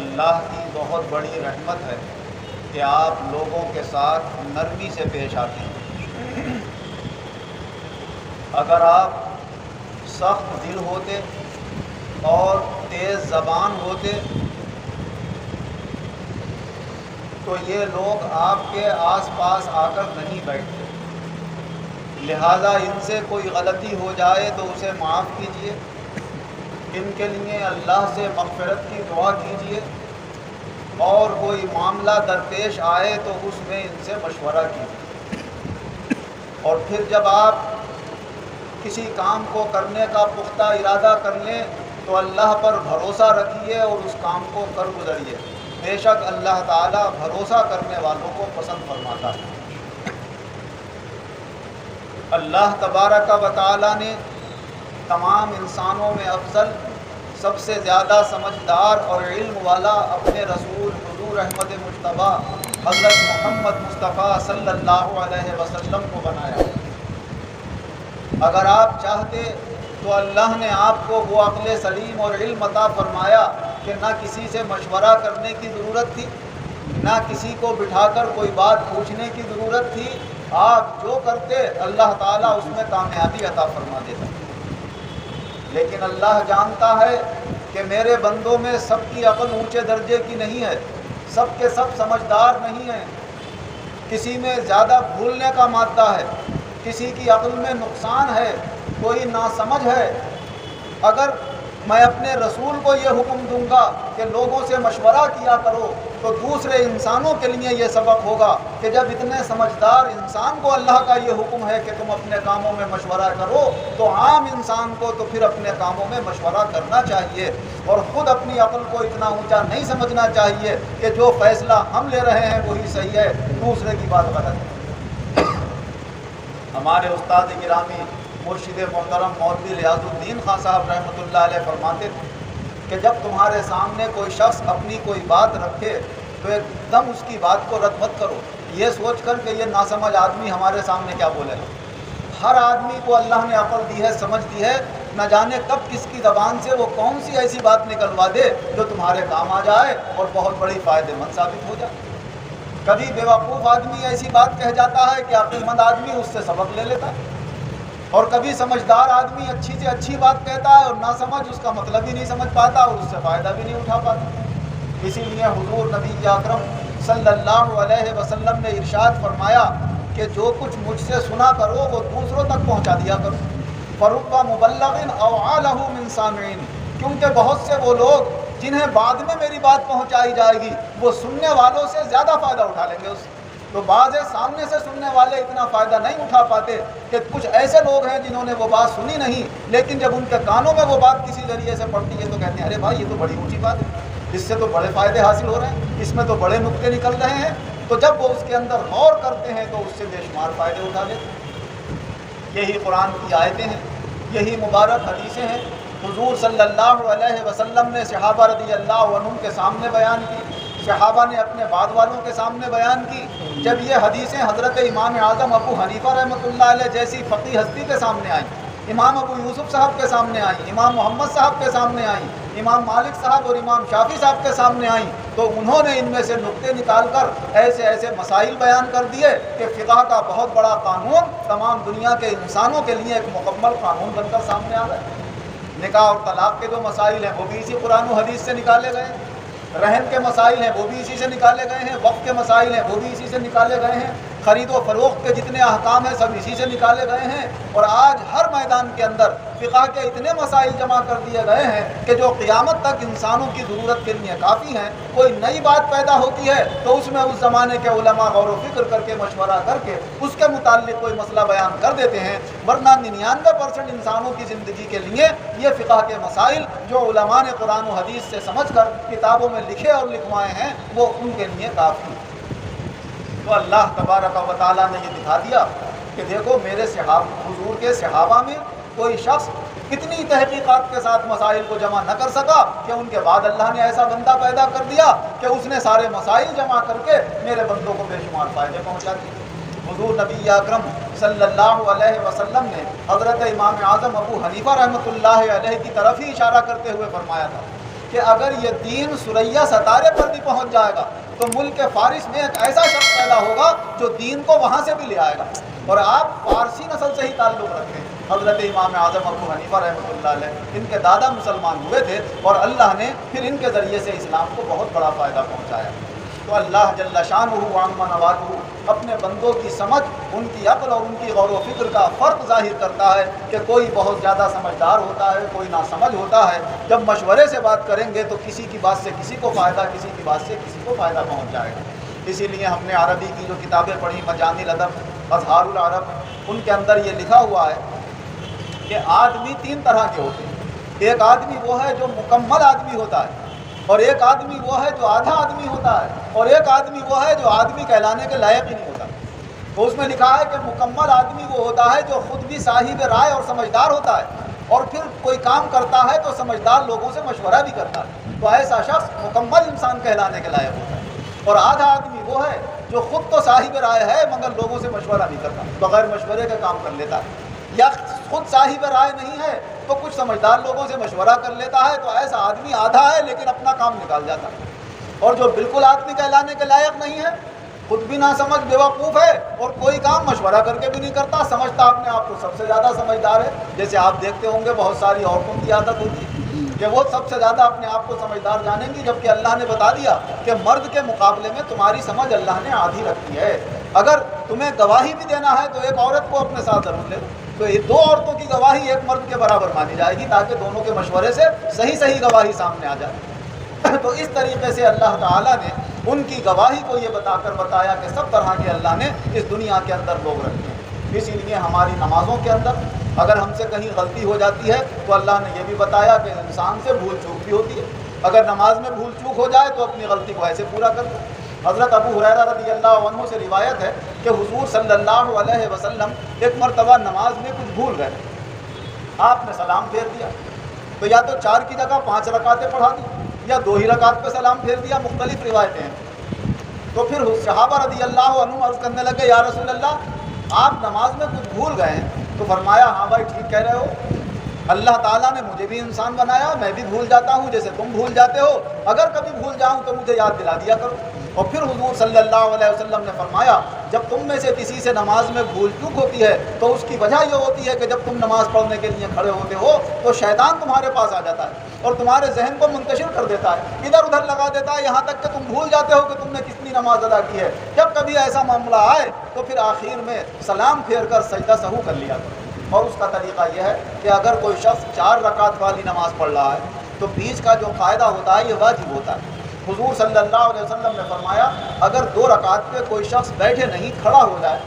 اللہ کی بہت بڑی رحمت ہے کہ آپ لوگوں کے ساتھ نرمی سے پیش آتے ہیں۔ اگر آپ سخت دل ہوتے اور تیز زبان ہوتے تو یہ لوگ آپ کے آس پاس آ کر نہیں بیٹھتے، لہذا ان سے کوئی غلطی ہو جائے تو اسے معاف کیجیے، ان کے لیے اللہ سے مغفرت کی دعا کیجیے، اور کوئی معاملہ درپیش آئے تو اس میں ان سے مشورہ کیجیے، اور پھر جب آپ کسی کام کو کرنے کا پختہ ارادہ کر لیں تو اللہ پر بھروسہ رکھیے اور اس کام کو کر گزریے، بے شک اللہ تعالیٰ بھروسہ کرنے والوں کو پسند فرماتا ہے۔ اللہ تبارک و تعالیٰ نے تمام انسانوں میں افضل، سب سے زیادہ سمجھدار اور علم والا اپنے رسول حضور احمد مجتبیٰ حضرت محمد مصطفیٰ صلی اللہ علیہ وسلم کو بنایا۔ اگر آپ چاہتے تو اللہ نے آپ کو وہ عقل سلیم اور علم عطا فرمایا کہ نہ کسی سے مشورہ کرنے کی ضرورت تھی، نہ کسی کو بٹھا کر کوئی بات پوچھنے کی ضرورت تھی، آپ جو کرتے اللہ تعالیٰ اس میں کامیابی عطا فرما دیتا۔ لیکن اللہ جانتا ہے کہ میرے بندوں میں سب کی عقل اونچے درجے کی نہیں ہے، سب کے سب سمجھدار نہیں ہیں، کسی میں زیادہ بھولنے کا مادہ ہے، کسی کی عقل میں نقصان ہے، کوئی ناسمجھ ہے۔ اگر میں اپنے رسول کو یہ حکم دوں گا کہ لوگوں سے مشورہ کیا کرو تو دوسرے انسانوں کے لیے یہ سبق ہوگا کہ جب اتنے سمجھدار انسان کو اللہ کا یہ حکم ہے کہ تم اپنے کاموں میں مشورہ کرو تو عام انسان کو تو پھر اپنے کاموں میں مشورہ کرنا چاہیے، اور خود اپنی عقل کو اتنا اونچا نہیں سمجھنا چاہیے کہ جو فیصلہ ہم لے رہے ہیں وہی صحیح ہے، دوسرے کی بات غلط ہے۔ ہمارے استاد گرامی مرشد محترم مولوی ریاض الدین خان صاحب رحمۃ اللہ علیہ فرماتے تھے کہ جب تمہارے سامنے کوئی شخص اپنی کوئی بات رکھے تو ایک دم اس کی بات کو رد مت کرو یہ سوچ کر کہ یہ ناسمجھ آدمی ہمارے سامنے کیا بولے گا۔ ہر آدمی کو اللہ نے عقل دی ہے، سمجھ دی ہے، نہ جانے کب کس کی زبان سے وہ کون سی ایسی بات نکلوا دے جو تمہارے کام آ جائے اور بہت بڑی فائدے مند ثابت ہو جائے۔ کبھی بیوقوف آدمی ایسی بات کہہ جاتا ہے کہ عقل مند آدمی اس سے سبق لے لیتا ہے، اور کبھی سمجھدار آدمی اچھی سے اچھی بات کہتا ہے اور نہ سمجھ اس کا مطلب ہی نہیں سمجھ پاتا اور اس سے فائدہ بھی نہیں اٹھا پاتا۔ اسی لیے حضور نبی اکرم صلی اللہ علیہ وسلم نے ارشاد فرمایا کہ جو کچھ مجھ سے سنا کرو وہ دوسروں تک پہنچا دیا کرو، فرب مبلغ اوعى له من سامعين، کیونکہ بہت سے وہ لوگ جنہیں بعد میں میری بات پہنچائی جائے گی وہ سننے والوں سے زیادہ فائدہ اٹھا لیں گے اس سے۔ تو بعض سامنے سے سننے والے اتنا فائدہ نہیں اٹھا پاتے کہ کچھ ایسے لوگ ہیں جنہوں نے وہ بات سنی نہیں، لیکن جب ان کے کانوں میں وہ بات کسی ذریعے سے پڑتی ہے تو کہتے ہیں ارے بھائی یہ تو بڑی اونچی بات ہے، اس سے تو بڑے فائدے حاصل ہو رہے ہیں، اس میں تو بڑے نکتے نکل رہے ہیں۔ تو جب وہ اس کے اندر غور کرتے ہیں تو اس سے بے شمار فائدے اٹھا لیتے ہیں۔ یہی قرآن کی آیتیں ہیں، یہی مبارک حدیثیں ہیں، حضور صلی اللہ علیہ وسلم نے صحابہ رضی اللہ عنہم کے سامنے بیان کی، صحابہ نے اپنے بعد والوں کے سامنے بیان کی۔ جب یہ حدیثیں حضرت امام اعظم ابو حنیفہ رحمۃ اللہ علیہ جیسی فقی ہستی کے سامنے آئیں، امام ابو یوسف صاحب کے سامنے آئیں، امام محمد صاحب کے سامنے آئیں، امام مالک صاحب اور امام شافعی صاحب کے سامنے آئیں، تو انہوں نے ان میں سے نقطے نکال کر ایسے ایسے مسائل بیان کر دیے کہ فقہ کا بہت بڑا قانون تمام دنیا کے انسانوں کے لیے ایک مکمل قانون بن کر سامنے آ رہا ہے۔ نکاح اور طلاق کے جو مسائل ہیں وہ بھی اسی قرآن و حدیث سے نکالے گئے ہیں، رہن کے مسائل ہیں وہ بھی اسی سے نکالے گئے ہیں، وقت کے مسائل ہیں وہ بھی اسی سے نکالے گئے ہیں، خرید و فروخت کے جتنے احکام ہیں سب اسی سے نکالے گئے ہیں، اور آج ہر میدان کے اندر فقہ کے اتنے مسائل جمع کر دیے گئے ہیں کہ جو قیامت تک انسانوں کی ضرورت کے لیے کافی ہیں۔ کوئی نئی بات پیدا ہوتی ہے تو اس میں اس زمانے کے علماء غور و فکر کر کے مشورہ کر کے اس کے متعلق کوئی مسئلہ بیان کر دیتے ہیں، ورنہ 99% انسانوں کی زندگی کے لیے یہ فقہ کے مسائل جو علماء نے قرآن و حدیث سے سمجھ کر کتابوں میں لکھے اور لکھوائے ہیں وہ ان کے لیے کافی ہے۔ تو اللہ تبارک و تعالیٰ نے یہ دکھا دیا کہ دیکھو میرے حضور کے صحابہ میں کوئی شخص اتنی تحقیقات کے ساتھ مسائل کو جمع نہ کر سکا کہ ان کے بعد اللہ نے ایسا بندہ پیدا کر دیا کہ اس نے سارے مسائل جمع کر کے میرے بندوں کو بے شمار فائدے پہنچا دیے۔ حضور نبی اکرم صلی اللہ علیہ وسلم نے حضرت امام اعظم ابو حنیفہ رحمۃ اللہ علیہ کی طرف ہی اشارہ کرتے ہوئے فرمایا تھا کہ اگر یہ دین ثریا ستارے پر بھی پہنچ جائے گا تو ملک فارس میں ایک ایسا شخص پیدا ہوگا جو دین کو وہاں سے بھی لے آئے گا۔ اور آپ فارسی نسل سے ہی تعلق رکھتے ہیں۔ حضرت امام اعظم ابو حنیفہ رحمۃ اللہ علیہ، ان کے دادا مسلمان ہوئے تھے اور اللہ نے پھر ان کے ذریعے سے اسلام کو بہت بڑا فائدہ پہنچایا۔ تو اللہ جل شانہ وعظم نوالہ اپنے بندوں کی سمجھ، ان کی عقل اور ان کی غور و فکر کا فرق ظاہر کرتا ہے کہ کوئی بہت زیادہ سمجھدار ہوتا ہے، کوئی ناسمجھ ہوتا ہے۔ جب مشورے سے بات کریں گے تو کسی کی بات سے کسی کو فائدہ، کسی کی بات سے کسی کو فائدہ پہنچ جائے گا۔ اسی لیے ہم نے عربی کی جو کتابیں پڑھی، مجانی الادب، اظہار العرب، ان کے اندر یہ لکھا ہوا ہے کہ آدمی تین طرح کے ہوتے ہیں۔ ایک آدمی وہ ہے جو مکمل آدمی ہوتا ہے، اور ایک آدمی وہ ہے جو آدھا آدمی ہوتا ہے، اور ایک آدمی وہ ہے جو آدمی کہلانے کے لائق ہی نہیں ہوتا۔ تو اس میں لکھا ہے کہ مکمل آدمی وہ ہوتا ہے جو خود بھی صاحب رائے اور سمجھدار ہوتا ہے، اور پھر کوئی کام کرتا ہے تو سمجھدار لوگوں سے مشورہ بھی کرتا ہے، تو ایسا شخص مکمل انسان کہلانے کے لائق ہوتا ہے۔ اور آدھا آدمی وہ ہے جو خود تو صاحب رائے ہے مگر لوگوں سے مشورہ نہیں کرتا، بغیر مشورے کے کام کر لیتا ہے، یا خود صاحب رائے نہیں ہے تو کچھ سمجھدار لوگوں سے مشورہ کر لیتا ہے، تو ایسا آدمی آدھا ہے لیکن اپنا کام نکال جاتا ہے۔ اور جو بالکل آدمی کہلانے کے لائق نہیں ہے، خود بھی نہ سمجھ بیوقوف ہے اور کوئی کام مشورہ کر کے بھی نہیں کرتا، سمجھتا اپنے آپ کو سب سے زیادہ سمجھدار ہے۔ جیسے آپ دیکھتے ہوں گے بہت ساری عورتوں کی عادت ہوتی ہے کہ وہ سب سے زیادہ اپنے آپ کو سمجھدار جانیں گی، جبکہ اللہ نے بتا دیا کہ مرد کے مقابلے میں تمہاری سمجھ اللہ نے آدھی رکھی ہے۔ اگر تمہیں گواہی بھی دینا ہے تو ایک عورت کو اپنے ساتھ ضرور لے، تو یہ دو عورتوں کی گواہی ایک مرد کے برابر مانی جائے گی، تاکہ دونوں کے مشورے سے صحیح گواہی سامنے آ جائے۔ تو اس طریقے سے اللہ تعالیٰ نے ان کی گواہی کو یہ بتا کر بتایا کہ سب طرح کے اللہ نے اس دنیا کے اندر لوگ رکھے ہیں۔ اسی لیے ہماری نمازوں کے اندر اگر ہم سے کہیں غلطی ہو جاتی ہے تو اللہ نے یہ بھی بتایا کہ انسان سے بھول چوک بھی ہوتی ہے، اگر نماز میں بھول چوک ہو جائے تو اپنی غلطی کو ایسے پورا کر دو۔ حضرت ابو ہریرہ رضی اللہ عنہ سے روایت ہے کہ حضور صلی اللہ علیہ وسلم ایک مرتبہ نماز میں کچھ بھول گئے، آپ نے سلام پھیر دیا، تو یا تو 4 کی جگہ 5 رکعتیں پڑھا دی یا 2 ہی رکعت پہ سلام پھیر دیا، مختلف روایتیں ہیں۔ تو پھر صحابہ رضی اللہ عنہ عرض کرنے لگے یا رسول اللہ آپ نماز میں کچھ بھول گئے ہیں؟ تو فرمایا ہاں بھائی ٹھیک کہہ رہے ہو، اللہ تعالیٰ نے مجھے بھی انسان بنایا، میں بھی بھول جاتا ہوں جیسے تم بھول جاتے ہو، اگر کبھی بھول جاؤں تو مجھے یاد دلا دیا کرو۔ اور پھر حضور صلی اللہ علیہ وسلم نے فرمایا جب تم میں سے کسی سے نماز میں بھول چوک ہوتی ہے تو اس کی وجہ یہ ہوتی ہے کہ جب تم نماز پڑھنے کے لیے کھڑے ہوتے ہو تو شیطان تمہارے پاس آ جاتا ہے اور تمہارے ذہن کو منتشر کر دیتا ہے، ادھر ادھر لگا دیتا ہے، یہاں تک کہ تم بھول جاتے ہو کہ تم نے کتنی نماز ادا کی ہے۔ جب کبھی ایسا معاملہ آئے تو پھر آخر میں سلام پھیر کر سجدہ سہو کر لیا کرو۔ اور اس کا طریقہ یہ ہے کہ اگر کوئی شخص 4 رکعت والی نماز پڑھ رہا ہے تو بیچ کا جو قاعدہ ہوتا ہے یہ واجب ہوتا ہے۔ حضور صلی اللہ علیہ وسلم نے فرمایا اگر 2 رکعت پہ کوئی شخص بیٹھے نہیں کھڑا ہو جائے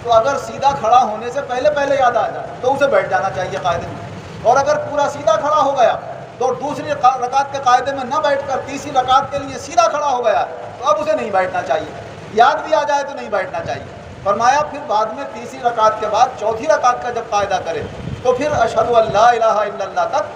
تو اگر سیدھا کھڑا ہونے سے پہلے یاد آ جائے تو اسے بیٹھ جانا چاہیے قاعدے میں، اور اگر پورا سیدھا کھڑا ہو گیا تو دوسری رکعت کے قاعدے میں نہ بیٹھ کر تیسری رکعت کے لیے سیدھا کھڑا ہو گیا تو اب اسے نہیں بیٹھنا چاہیے، یاد بھی آ جائے تو نہیں بیٹھنا چاہیے۔ فرمایا پھر بعد میں تیسری رکعت کے بعد چوتھی رکعت کا جب قاعدہ کرے تو پھر اشہد ان لا الہ الا اللہ تک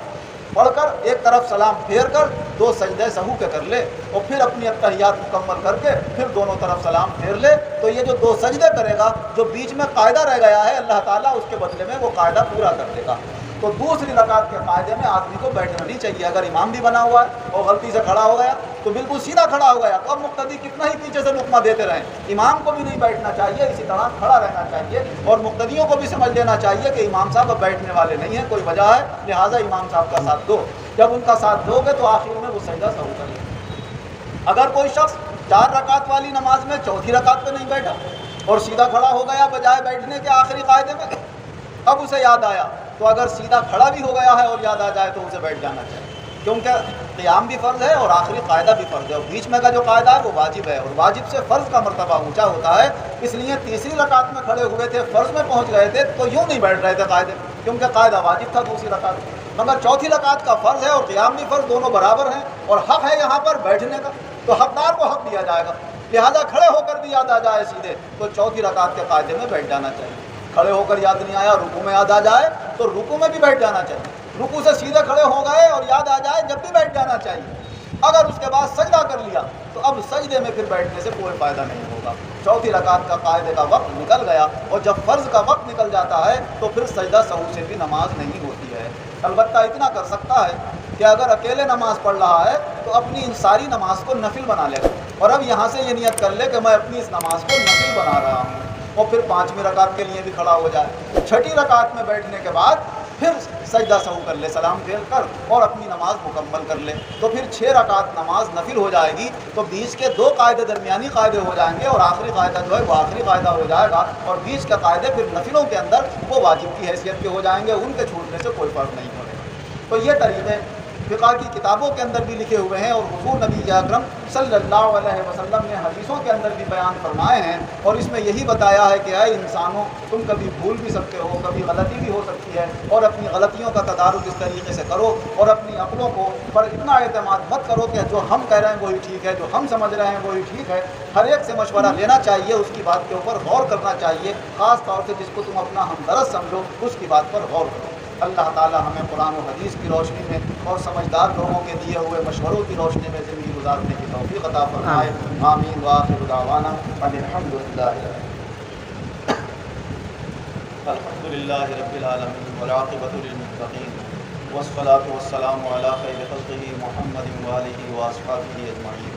پڑھ کر ایک طرف سلام پھیر کر 2 سجدے سہو کے کر لے اور پھر اپنی اتحیات مکمل کر کے پھر دونوں طرف سلام پھیر لے، تو یہ جو 2 سجدے کرے گا جو بیچ میں قاعدہ رہ گیا ہے اللہ تعالیٰ اس کے بدلے میں وہ قاعدہ پورا کر دے گا۔ تو دوسری رکعت کے قاعدے میں آدمی کو بیٹھنا نہیں چاہیے، اگر امام بھی بنا ہوا ہے اور غلطی سے کھڑا ہو گیا تو بالکل سیدھا کھڑا ہو گیا تو اب مقتدی کتنا ہی پیچھے سے لقمہ دیتے رہیں، امام کو بھی نہیں بیٹھنا چاہیے، اسی طرح کھڑا رہنا چاہیے، اور مقتدیوں کو بھی سمجھ لینا چاہیے کہ امام صاحب اب بیٹھنے والے نہیں ہیں، کوئی وجہ ہے لہٰذا امام صاحب کا ساتھ دو۔ جب ان کا ساتھ دو گے تو آخر میں وہ سجدہ سہو کر لیں۔ اگر کوئی شخص 4 رکعت والی نماز میں چوتھی رکعت پہ نہیں بیٹھا اور سیدھا کھڑا ہو گیا بجائے بیٹھنے کے آخری قاعدے میں، اب اسے یاد آیا تو اگر سیدھا کھڑا بھی ہو گیا ہے اور یاد آ جائے تو اسے بیٹھ جانا چاہیے، کیونکہ قیام بھی فرض ہے اور آخری قاعدہ بھی فرض ہے، اور بیچ میں کا جو قاعدہ ہے وہ واجب ہے، اور واجب سے فرض کا مرتبہ اونچا ہوتا ہے، اس لیے تیسری رکعت میں کھڑے ہوئے تھے، فرض میں پہنچ گئے تھے تو یوں نہیں بیٹھ رہے تھے قاعدے میں، کیونکہ قاعدہ واجب تھا دوسری رکعت، مگر چوتھی رکعت کا فرض ہے اور قیام بھی فرض، دونوں برابر ہیں اور حق ہے یہاں پر بیٹھنے کا، تو حقدار کو حق دیا جائے گا، لہذا کھڑے ہو کر بھی یاد آ جائے سیدھے تو چوتھی رکعت کے قاعدے میں بیٹھ جانا چاہیے، کھڑے ہو کر یاد نہیں آیا رکوع میں یاد آ جائے تو رکوع میں بھی بیٹھ جانا چاہیے، رکوع سے سیدھے کھڑے ہو گئے اور یاد آ جائے جب بھی بیٹھ جانا چاہیے، اگر اس کے بعد سجدہ کر لیا تو اب سجدے میں پھر بیٹھنے سے کوئی فائدہ نہیں ہوگا، چوتھی رکعت کا قاعدے کا وقت نکل گیا، اور جب فرض کا وقت نکل جاتا ہے تو پھر سجدہ سہو سے بھی نماز نہیں ہوتی ہے، البتہ اتنا کر سکتا ہے کہ اگر اکیلے نماز پڑھ رہا ہے تو اپنی ان ساری نماز کو نفل بنا لے گا، اور اب یہاں سے یہ نیت کر لے کہ میں اپنی اس نماز کو نفل بنا رہا ہوں، اور پھر 5ویں رکعت کے لیے بھی کھڑا ہو جائے، 6ٹھی رکعت میں بیٹھنے کے بعد پھر سجدہ سہو کر لے، سلام پھیر کر اور اپنی نماز مکمل کر لے، تو پھر 6 رکعت نماز نفل ہو جائے گی، تو بیچ کے 2 قاعدے درمیانی قاعدے ہو جائیں گے، اور آخری قاعدہ جو ہے وہ آخری قاعدہ ہو جائے گا، اور بیچ کے قاعدے پھر نفلوں کے اندر وہ واجب کی حیثیت کے ہو جائیں گے، ان کے چھوٹنے سے کوئی فرق نہیں پڑے گا۔ تو یہ طریقے فقہ کی کتابوں کے اندر بھی لکھے ہوئے ہیں، اور حضور نبی اکرم صلی اللہ علیہ وسلم نے حدیثوں کے اندر بھی بیان فرمائے ہیں، اور اس میں یہی بتایا ہے کہ اے انسانوں، تم کبھی بھول بھی سکتے ہو، کبھی غلطی بھی ہو سکتی ہے، اور اپنی غلطیوں کا تدارک اس طریقے سے کرو، اور اپنی عقلوں کو پر اتنا اعتماد مت کرو کہ جو ہم کہہ رہے ہیں وہی ٹھیک ہے، جو ہم سمجھ رہے ہیں وہی ٹھیک ہے، ہر ایک سے مشورہ لینا چاہیے، اس کی بات کے اوپر غور کرنا چاہیے، خاص طور سے جس کو تم اپنا ہمدرد سمجھو اس کی بات پر غور کرو۔ اللہ تعالی ہمیں قرآن و حدیث کی روشنی میں اور سمجھدار لوگوں کے دیے ہوئے مشوروں کی روشنی میں زندگی گزارنے کی توفیق عطا فرمائے۔ آمین وآخر دعوانا ان الحمد للہ رب العالمین والعاقبۃ للمتقین والصلاة والسلام علی خیر خلقہ محمد وآلہ واصحابہ اجمعین۔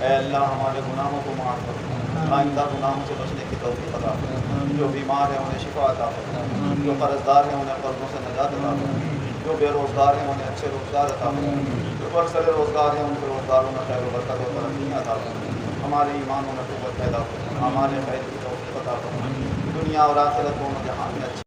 اے اللہ ہمارے گناہوں کو معاف کر، آئندہ گناہوں سے بچنے کی توفیق عطا فرما، جو بیمار ہیں انہیں شفا عطا فرما، جو قرض دار ہیں انہیں قرضوں سے نجات عطا فرما، جو بے روزگار ہیں انہیں اچھے روزگار عطا فرما، جو برسر روزگار ہیں ان کے روزگاروں میں خیر و برکت و ترقی عطا فرما، ہمارے ایمانوں میں قوت پیدا فرما، ہمارے خیر کی توفیق عطا فرما، دنیا اور آخرت دونوں جہان میں اچھی